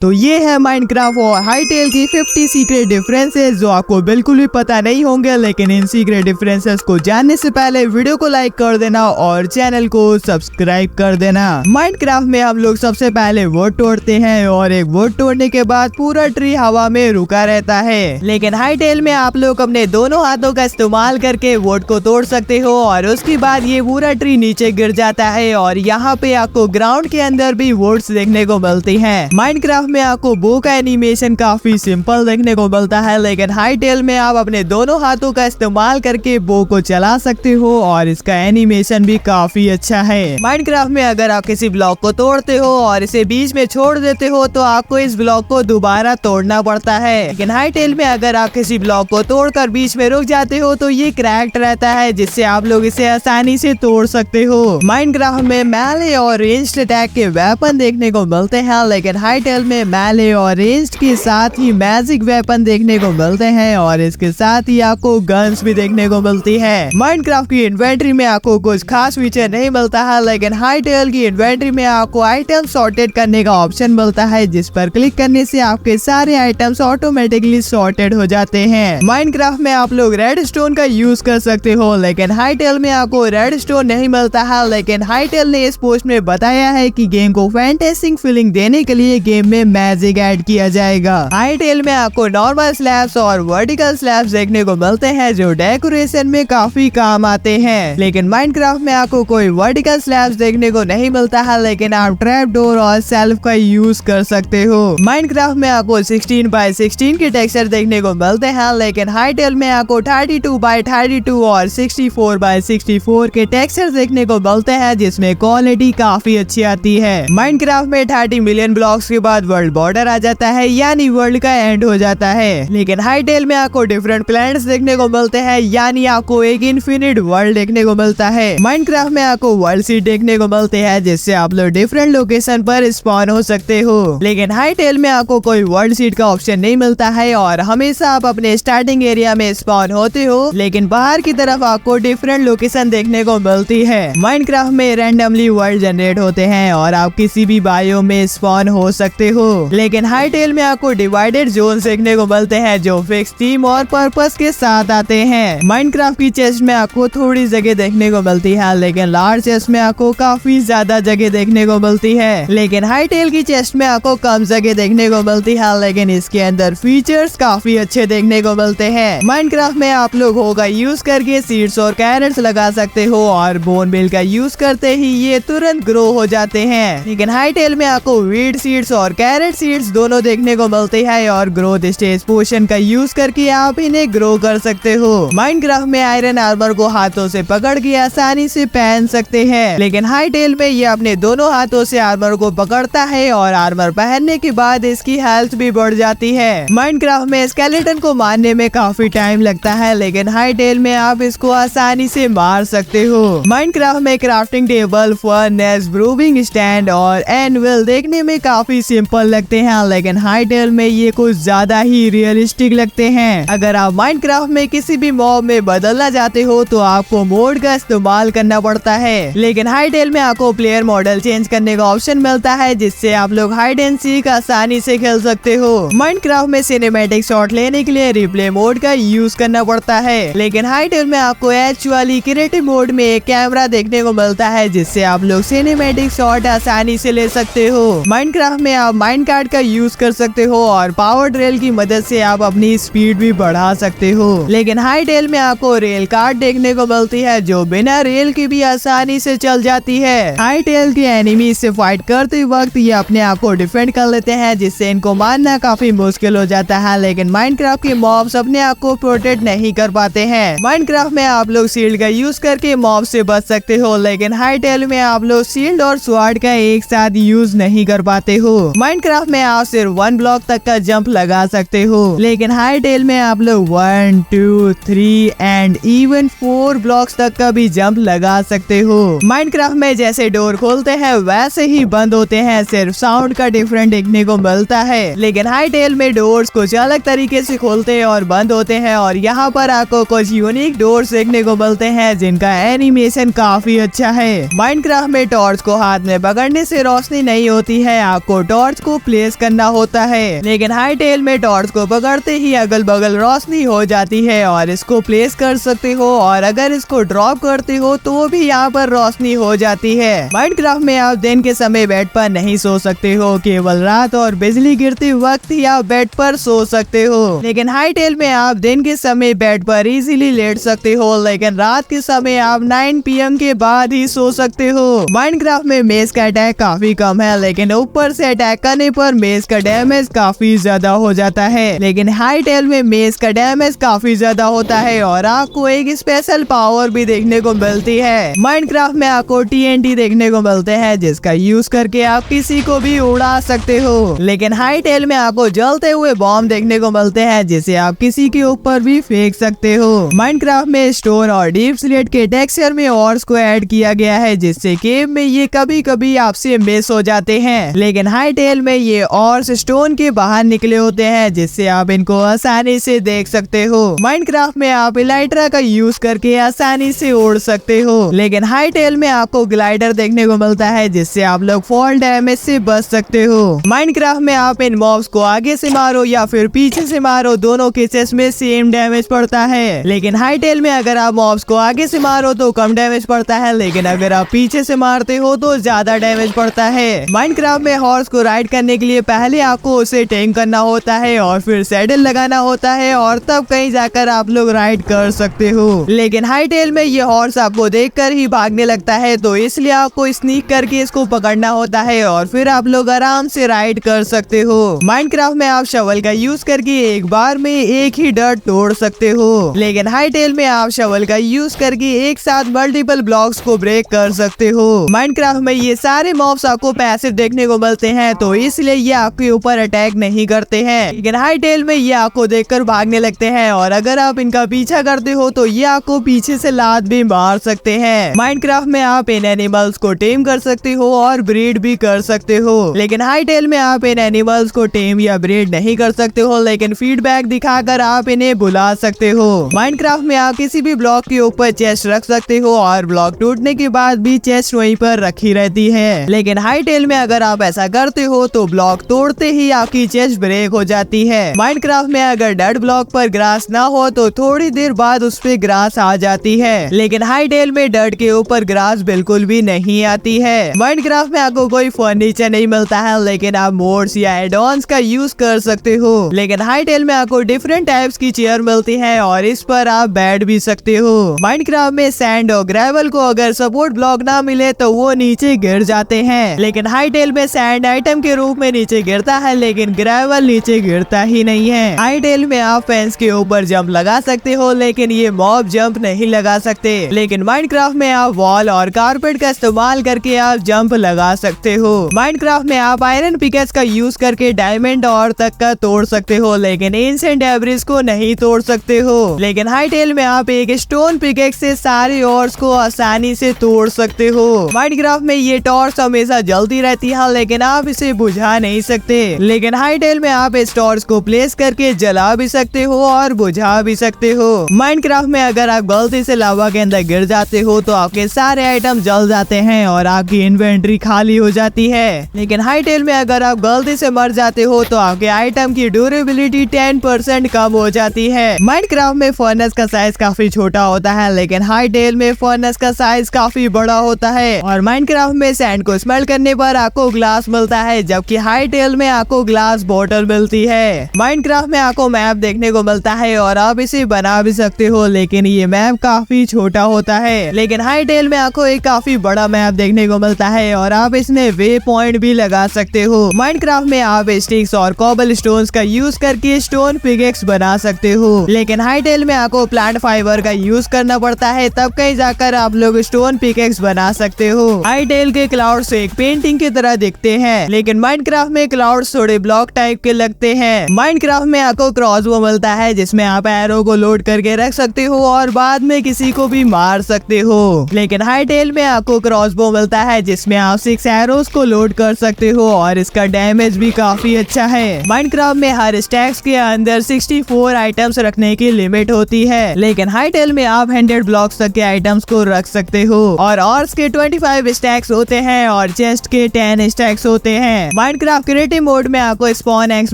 तो ये है माइनक्राफ्ट और हाईटेल की 50 सीक्रेट डिफरेंसेस जो आपको बिल्कुल भी पता नहीं होंगे, लेकिन इन सीक्रेट डिफरेंसेस को जानने से पहले वीडियो को लाइक कर देना और चैनल को सब्सक्राइब कर देना। माइनक्राफ्ट में हम लोग सबसे पहले वुड तोड़ते हैं और एक वुड तोड़ने के बाद पूरा ट्री हवा में रुका रहता है, लेकिन हाईटेल में आप लोग अपने दोनों हाथों का इस्तेमाल करके वुड को तोड़ सकते हो और उसके बाद ये पूरा ट्री नीचे गिर जाता है और यहाँ पे आपको ग्राउंड के अंदर भी वुड्स देखने को मिलती है। माइनक्राफ्ट में आपको बो का एनिमेशन काफी सिंपल देखने को मिलता है, लेकिन हाईटेल में आप अपने दोनों हाथों का इस्तेमाल करके बो को चला सकते हो और इसका एनिमेशन भी काफी अच्छा है। माइनक्राफ्ट में अगर आप किसी ब्लॉक को तोड़ते हो और इसे बीच में छोड़ देते हो तो आपको इस ब्लॉक को दोबारा तोड़ना पड़ता है, लेकिन हाईटेल में अगर आप किसी ब्लॉक को तोड़कर बीच में रुक जाते हो तो ये क्रैक्ड रहता है, जिससे आप लोग इसे आसानी से तोड़ सकते हो। माइनक्राफ्ट में मेले और रेंज्ड अटैक के वेपन देखने को मिलते हैं, लेकिन हाईटेल में मेले और रेंज्ड के साथ ही मैजिक वेपन देखने को मिलते हैं और इसके साथ ही आपको गन्स भी देखने को मिलती है। माइनक्राफ्ट की इन्वेंट्री में आपको कुछ खास फीचर नहीं मिलता है, लेकिन हाईटेल की इन्वेंट्री में आपको आइटम सॉर्टेड करने का ऑप्शन मिलता है, जिस पर क्लिक करने से आपके सारे आइटम्स ऑटोमेटिकली सॉर्टेड हो जाते हैं। माइनक्राफ्ट में आप लोग रेड स्टोन का यूज कर सकते हो, लेकिन हाईटेल में आपको रेड स्टोन नहीं मिलता है, लेकिन हाईटेल ने इस पोस्ट में बताया है कि गेम को फैंटेसिंग फीलिंग देने के लिए गेम में मैजिक ऐड किया जाएगा। हाईटेल में आपको नॉर्मल स्लैब्स और वर्टिकल स्लैब्स देखने को मिलते हैं जो डेकोरेशन में काफी काम आते हैं, लेकिन माइनक्राफ्ट में आपको कोई वर्टिकल स्लैब्स देखने को नहीं मिलता है, लेकिन आप ट्रैप डोर और सेल्फ का यूज कर सकते हो। माइनक्राफ्ट में आपको 16 बाय 16 के टेक्सचर देखने को मिलते हैं, लेकिन हाईटेल में आपको 32 बाय 32 और 64 बाय 64 के टेक्सचर देखने को मिलते हैं, जिसमें क्वालिटी काफी अच्छी आती है। माइनक्राफ्ट में 30 मिलियन ब्लॉक्स के बाद वर्ल्ड बॉर्डर आ जाता है, यानी वर्ल्ड का एंड हो जाता है, लेकिन हाईटेल में आपको डिफरेंट प्लैनेट्स देखने को मिलते हैं, यानी आपको एक इन्फिनिट वर्ल्ड देखने को मिलता है। माइनक्राफ्ट में आपको वर्ल्ड सीड देखने को मिलते हैं, जिससे आप लोग डिफरेंट लोकेशन पर स्पॉन हो सकते हो, लेकिन हाईटेल में आपको कोई वर्ल्ड सीड का ऑप्शन नहीं मिलता है और हमेशा आप अपने स्टार्टिंग एरिया में स्पॉन होते हो, लेकिन बाहर की तरफ आपको डिफरेंट लोकेशन देखने को मिलती है। माइनक्राफ्ट में रैंडमली वर्ल्ड जनरेट होते हैं और आप किसी भी बायो में स्पॉन हो सकते हो, लेकिन हाईटेल में आपको डिवाइडेड जोन देखने को मिलते हैं जो फिक्स थीम और पर्पस के साथ आते हैं। माइनक्राफ्ट की चेस्ट में आपको थोड़ी जगह देखने को मिलती है, लेकिन लार्ज चेस्ट में आपको काफी ज्यादा जगह देखने को मिलती है, लेकिन हाईटेल की चेस्ट में आपको कम जगह देखने को मिलती है, लेकिन इसके अंदर फीचर्स काफी अच्छे देखने को मिलते हैं। माइनक्राफ्ट में आप लोग होगा यूज करके सीड्स और कैरेट्स लगा सकते हो और बोन मिल का यूज करते ही ये तुरंत ग्रो हो जाते हैं, लेकिन हाईटेल में आपको वीट सीड्स और कैरेट सीड्स दोनों देखने को मिलते हैं और ग्रोथ स्टेज पोशन का यूज करके आप इन्हें ग्रो कर सकते हो। माइनक्राफ्ट में आयरन आर्मर को हाथों से पकड़ के आसानी से पहन सकते हैं, लेकिन हाईटेल में ये अपने दोनों हाथों से आर्मर को पकड़ता है और आर्मर पहनने के बाद इसकी हेल्थ भी बढ़ जाती है। माइनक्राफ्ट में स्केलेटन को मारने में काफी टाइम लगता है, लेकिन हाईटेल में आप इसको आसानी से मार सकते हो। माइनक्राफ्ट में क्राफ्टिंग टेबल, फर्नेस, ब्रूविंग स्टैंड और एनविल देखने में काफी सिंपल लगते हैं, लेकिन हाईटेल में ये कुछ ज्यादा ही रियलिस्टिक लगते हैं। अगर आप माइनक्राफ्ट में किसी भी मॉब में बदलना चाहते हो तो आपको मोड का इस्तेमाल करना पड़ता है, लेकिन हाईटेल में आपको प्लेयर मॉडल चेंज करने का ऑप्शन मिलता है, जिससे आप लोग हाइड एंड सीक आसानी से खेल सकते हो। माइनक्राफ्ट में सिनेमैटिक शॉट लेने के लिए रिप्ले मोड का यूज करना पड़ता है, लेकिन हाईटेल में आपको एक्चुअली क्रिएटिव मोड में एक कैमरा देखने को मिलता है, जिससे आप लोग सिनेमैटिक शॉट आसानी से ले सकते हो। माइनक्राफ्ट में आप माइन कार्ड का यूज कर सकते हो और पावर ड्रिल की मदद से आप अपनी स्पीड भी बढ़ा सकते हो, लेकिन हाईटेल में आपको रेल कार्ड देखने को मिलती है जो बिना रेल के भी आसानी से चल जाती है। हाईटेल के एनिमी से फाइट करते वक्त ये अपने आप को डिफेंड कर लेते हैं, जिससे इनको मारना काफी मुश्किल हो जाता है, लेकिन माइनक्राफ्ट के मॉब्स अपने आप को प्रोटेक्ट नहीं कर पाते हैं। माइनक्राफ्ट में आप लोग शील्ड का यूज करके मॉब से बच सकते हो, लेकिन हाईटेल में आप लोग शील्ड और स्वॉर्ड का एक साथ यूज नहीं कर पाते हो। माइनक्राफ्ट में आप सिर्फ 1 ब्लॉक तक का जंप लगा सकते हो, लेकिन हाईटेल में आप लोग 1, 2, 3 एंड इवन 4 ब्लॉक्स तक का भी जंप लगा सकते हो। माइनक्राफ्ट में जैसे डोर खोलते हैं वैसे ही बंद होते हैं, सिर्फ साउंड का डिफरेंट देखने को मिलता है, लेकिन हाईटेल में डोर्स कुछ अलग तरीके से खोलते और बंद होते हैं और यहाँ पर आपको कुछ यूनिक डोर्स देखने को मिलते हैं जिनका एनिमेशन काफी अच्छा है। माइनक्राफ्ट में टॉर्च को हाथ में पकड़ने से रोशनी नहीं होती है, आपको टॉर्च को प्लेस करना होता है। लेकिन हाई टेल में टॉर्च को पकड़ते ही अगल बगल रोशनी हो जाती है और इसको प्लेस कर सकते हो, और अगर इसको ड्रॉप करते हो तो वो भी यहाँ पर रोशनी हो जाती है। माइनक्राफ्ट में आप दिन के समय बेड पर नहीं सो सकते हो, केवल रात और बिजली गिरते वक्त ही आप बेड पर सो सकते हो। लेकिन हाई टेल में आप दिन के समय बेड पर इजीली लेट सकते हो, लेकिन रात के समय आप 9 PM के बाद ही सो सकते हो। माइनक्राफ्ट में मेज का अटैक काफी कम है, लेकिन ऊपर से अटैक करने पर मेज का डैमेज काफी ज्यादा हो जाता है। लेकिन हाई टेल में मेज का डैमेज काफी ज्यादा होता है और आपको एक स्पेशल पावर भी देखने को मिलती है। माइनक्राफ्ट में आपको TNT देखने को मिलते हैं, जिसका यूज करके आप किसी को भी उड़ा सकते हो। लेकिन हाई टेल में आपको जलते हुए बॉम्ब देखने को मिलते हैं, जिसे आप किसी के ऊपर भी फेंक सकते हो। माइनक्राफ्ट में स्टोन और डीप स्लेट के टेक्सचर में ऑर्स को ऐड किया गया है, जिससे केव में ये कभी कभी आपसे मिस हो जाते हैं। लेकिन हाई टेल में ये ऑर्स स्टोन के बाहर निकले होते हैं, जिससे आप इनको आसानी से देख सकते हो। माइनक्राफ्ट में आप इलाइट्रा का यूज करके आसानी से उड़ सकते हो। लेकिन हाई टेल में आपको ग्लाइडर देखने को मिलता है, जिससे आप लोग फॉल डैमेज से बच सकते हो। माइनक्राफ्ट में आप इन मॉब्स को आगे से मारो या फिर पीछे से मारो, दोनों केसेस में सेम डैमेज पड़ता है। लेकिन हाई टेल में अगर आप मॉब्स को आगे से मारो तो कम डैमेज पड़ता है, लेकिन अगर आप पीछे से मारते हो तो ज्यादा डैमेज पड़ता है। माइनक्राफ्ट में हॉर्स को राइड करने के लिए पहले आपको उसे टेम करना होता है और फिर सैडल लगाना होता है, और तब कहीं जाकर आप लोग राइड कर सकते हो। लेकिन हाई टेल में ये हॉर्स आपको देखकर ही भागने लगता है, तो इसलिए आपको स्नीक करके इसको पकड़ना होता है और फिर आप लोग आराम से राइड कर सकते हो। माइनक्राफ्ट में आप शवल का यूज करके एक बार में एक ही डर्ट तोड़ सकते हो। लेकिन हाई टेल में आप शवल का यूज करके एक साथ मल्टीपल ब्लॉक्स को ब्रेक कर सकते हो। माइनक्राफ्ट में ये सारे मॉब्स आपको पैसिव देखने को मिलते हैं, तो इसलिए ये आपके ऊपर अटैक नहीं करते हैं। लेकिन हाई टेल में ये आपको देखकर भागने लगते हैं, और अगर आप इनका पीछा करते हो तो ये आपको पीछे से लात भी मार सकते हैं। माइनक्राफ्ट में आप इन एनिमल्स को टेम कर सकते हो और ब्रीड भी कर सकते हो। लेकिन हाई टेल में आप इन एनिमल्स को टेम या ब्रीड नहीं कर सकते हो, लेकिन फीडबैक दिखाकर आप इन्हें बुला सकते हो। माइनक्राफ्ट में आप किसी भी ब्लॉक के ऊपर चेस्ट रख सकते हो और ब्लॉक टूटने के बाद भी चेस्ट वहीं पर रखी रहती है। लेकिन हाई टेल में अगर आप ऐसा करते हो तो ब्लॉक तोड़ते ही आपकी चेस्ट ब्रेक हो जाती है। माइनक्राफ्ट में अगर डेड ब्लॉक पर ग्रास ना हो तो थोड़ी देर बाद उस पे ग्रास आ जाती है। लेकिन हाई टेल में डर्ट के ऊपर ग्रास बिल्कुल भी नहीं आती है। माइनक्राफ्ट में आपको कोई फर्नीचर नहीं मिलता है, लेकिन आप मोड्स या एड-ऑन्स का यूज कर सकते हो। लेकिन हाई टेल में आपको डिफरेंट टाइप्स की चेयर मिलती है और इस पर आप बैठ भी सकते हो। माइनक्राफ्ट में सैंड और ग्रेवल को अगर सपोर्ट ब्लॉक ना मिले तो वो नीचे गिर जाते हैं। लेकिन हाई टेल में सैंड आइटम के रूप में नीचे गिरता है, लेकिन ग्रेवल नीचे गिरता ही नहीं है। हाई टेल में आप फेंस के ऊपर जंप लगा सकते हो, लेकिन ये मॉब जंप नहीं लगा सकते। लेकिन माइनक्राफ्ट में आप वॉल और कारपेट का इस्तेमाल करके आप जंप लगा सकते हो। माइनक्राफ्ट में आप आयरन पिकेक्स का यूज करके डायमंड और तक का तोड़ सकते हो, लेकिन एंशिएंट एवरेज को नहीं तोड़ सकते हो। लेकिन हाई टेल में आप एक स्टोन पिकेक्स से सारे ऑर्स को आसानी से तोड़ सकते हो। माइनक्राफ्ट में ये टॉर्च हमेशा जलती रहती है, लेकिन आप इसे बुझा नहीं सकते। लेकिन हाई टेल में आप इस टॉर्च को प्लेस करके जला भी सकते हो और बुझा भी सकते हो। माइनक्राफ्ट में अगर आप गलती से लावा के अंदर गिर जाते हो तो आपके सारे आइटम जल जाते हैं और आपकी इन्वेंट्री खाली हो जाती है। लेकिन हाई टेल में अगर आप गलती से मर जाते हो तो आपके आइटम की ड्यूरेबिलिटी 10% कम हो जाती है। माइनक्राफ्ट में फर्नेस का साइज काफी छोटा होता है, लेकिन हाई टेल में फर्नेस का साइज काफी बड़ा होता है। और माइनक्राफ्ट में सैंड को स्मेल्ट करने पर आपको ग्लास मिलता है, जबकि हाई टेल में आपको ग्लास बॉटल मिलती है। माइनक्राफ्ट में आपको मैप देखने को मिलता है और आप इसे बना भी सकते हो, लेकिन ये मैप काफी छोटा होता है। लेकिन हाई टेल में आपको एक काफी बड़ा मैप देखने को मिलता है और आप इसमें वे पॉइंट भी लगा सकते हो। माइनक्राफ्ट में आप स्टिक्स और कॉबल स्टोन्स का यूज करके स्टोन पिकेक्स बना सकते हो। लेकिन हाई टेल में आपको प्लांट फाइबर का यूज करना पड़ता है, तब कहीं जाकर आप लोग स्टोन पिकेक्स बना सकते हो। हाई टेल के क्लाउड्स एक पेंटिंग की तरह दिखते हैं, लेकिन माइनक्राफ्ट में क्लाउड्स थोड़े ब्लॉक टाइप के लगते हैं। माइनक्राफ्ट में आपको क्रॉसबो मिलता है, जिसमें आप एरो को लोड करके रख सकते हो और बाद में किसी को भी मार सकते हो। लेकिन हाई टेल में आपको क्रॉसबो मिलता है, जिसमें आप 6 एरोस को लोड कर सकते हो और इसका डैमेज भी काफी अच्छा है। माइनक्राफ्ट में हर स्टैक्स के अंदर 64 आइटम्स रखने की लिमिट होती है, लेकिन हाई टेल में आप 100 ब्लॉक्स तक के आइटम्स को रख सकते हो। और ऑर्स के 25 स्टैक्स होते हैं और चेस्ट के 10 स्टैक्स होते हैं। माइनक्राफ्ट क्रिएटिव मोड में आपको स्पॉन एग्स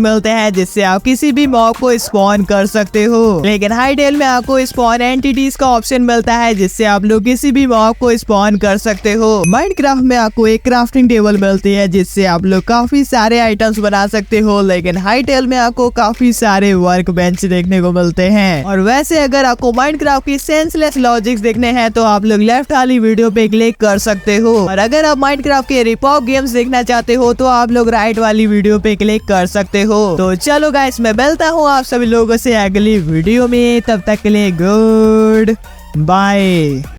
मिलते हैं जिससे आप किसी भी मॉब को स्पॉन कर सकते हो, लेकिन हाइटेल में आपको स्पॉन एंटिटीज का ऑप्शन मिलता है जिससे आप लोग किसी भी मॉब को स्पॉन कर सकते हो। माइनक्राफ्ट में आपको एक क्राफ्टिंग टेबल मिलती है जिससे आप लोग काफी सारे आइटम्स बना सकते हो, लेकिन हाइटेल में आपको काफी सारे वर्क बेंच देखने को मिलते हैं। और वैसे अगर आपको माइनक्राफ्ट की सेंसलेस लॉजिक्स देखने हैं तो आप लोग लेफ्ट वाली वीडियो पे क्लिक कर सकते हो, और अगर आप माइनक्राफ्ट के रिपॉप गेम्स देखना चाहते हो तो आप लोग राइट वाली वीडियो पे क्लिक कर सकते हो। तो चलो गाइस, मैं मिलता हूँ आप सभी लोगों से अगली वीडियो में, तब तक के लिए गुड बाय।